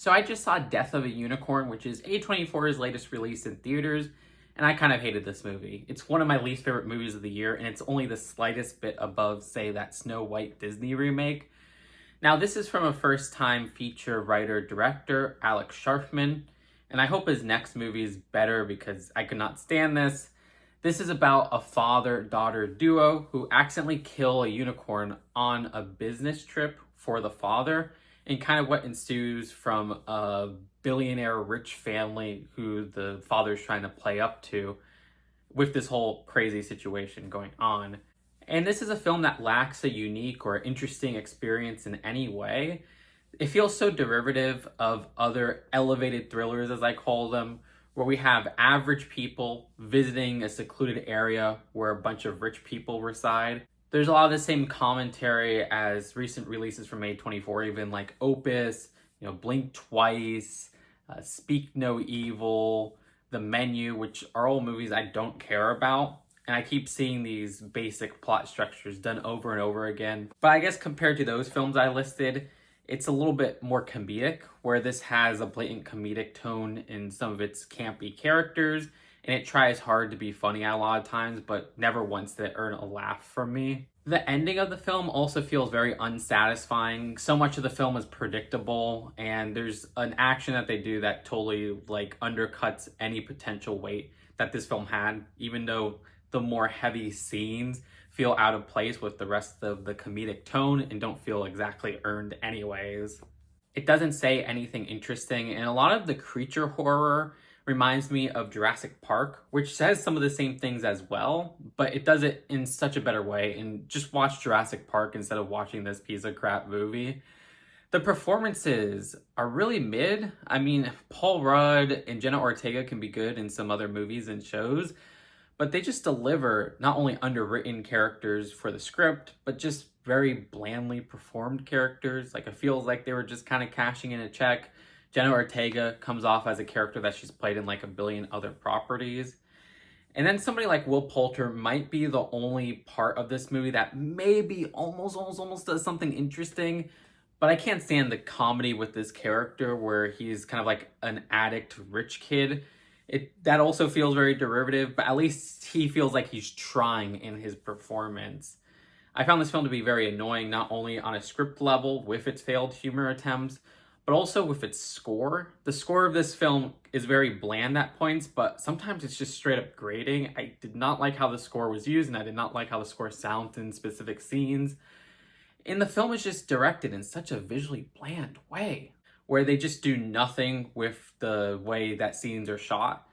So I just saw Death of a Unicorn, which is A24's latest release in theaters, and I kind of hated this movie. It's one of my least favorite movies of the year, and it's only the slightest bit above, say, that Snow White Disney remake. Now, this is from a first-time feature writer-director, Alex Sharfman, and I hope his next movie is better because I could not stand this. This is about a father-daughter duo who accidentally kill a unicorn on a business trip for the father, and kind of what ensues from a billionaire rich family who the father's trying to play up to with this whole crazy situation going on. And this is a film that lacks a unique or interesting experience in any way. It feels so derivative of other elevated thrillers, as I call them, where we have average people visiting a secluded area where a bunch of rich people reside. There's a lot of the same commentary as recent releases from A24, even like Opus, Blink Twice, Speak No Evil, The Menu, which are all movies I don't care about. And I keep seeing these basic plot structures done over and over again. But I guess compared to those films I listed, it's a little bit more comedic, where this has a blatant comedic tone in some of its campy characters, and it tries hard to be funny a lot of times, but never once did it earn a laugh from me. The ending of the film also feels very unsatisfying. So much of the film is predictable, and there's an action that they do that totally undercuts any potential weight that this film had, even though the more heavy scenes feel out of place with the rest of the comedic tone and don't feel exactly earned anyways. It doesn't say anything interesting, and a lot of the creature horror reminds me of Jurassic Park, which says some of the same things as well, but it does it in such a better way. And just watch Jurassic Park instead of watching this piece of crap movie. The performances are really mid. I mean, Paul Rudd and Jenna Ortega can be good in some other movies and shows, but they just deliver not only underwritten characters for the script, but just very blandly performed characters. It feels like they were just kind of cashing in a check. Jenna Ortega comes off as a character that she's played in a billion other properties. And then somebody like Will Poulter might be the only part of this movie that maybe almost does something interesting. But I can't stand the comedy with this character where he's kind of like an addict rich kid. That also feels very derivative, but at least he feels like he's trying in his performance. I found this film to be very annoying, not only on a script level with its failed humor attempts, but also with its score. The score of this film is very bland at points, but sometimes it's just straight up grating. I did not like how the score was used, and I did not like how the score sounds in specific scenes. And the film is just directed in such a visually bland way, where they just do nothing with the way that scenes are shot.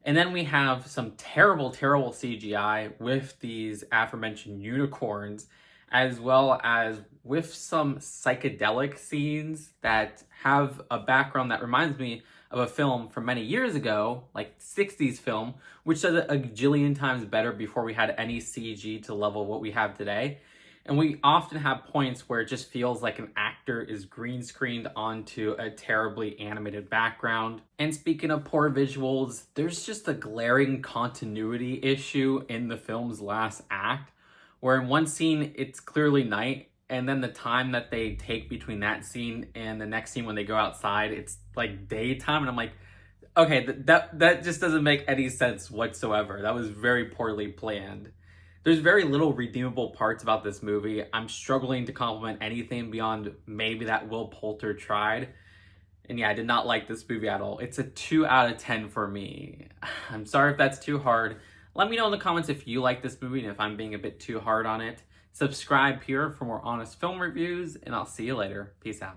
And then we have some terrible CGI with these aforementioned unicorns, as well as with some psychedelic scenes that have a background that reminds me of a film from many years ago, like 60s film, which does it a gajillion times better before we had any CG to level what we have today. And we often have points where it just feels like an actor is green screened onto a terribly animated background. And speaking of poor visuals, there's just a glaring continuity issue in the film's last act, where in one scene it's clearly night, and then the time that they take between that scene and the next scene when they go outside, it's like daytime. And I'm like, okay, that just doesn't make any sense whatsoever. That was very poorly planned. There's very little redeemable parts about this movie. I'm struggling to compliment anything beyond maybe that Will Poulter tried. And yeah, I did not like this movie at all. It's a 2 out of 10 for me. I'm sorry if that's too hard. Let me know in the comments if you like this movie and if I'm being a bit too hard on it. Subscribe here for more honest film reviews, and I'll see you later. Peace out.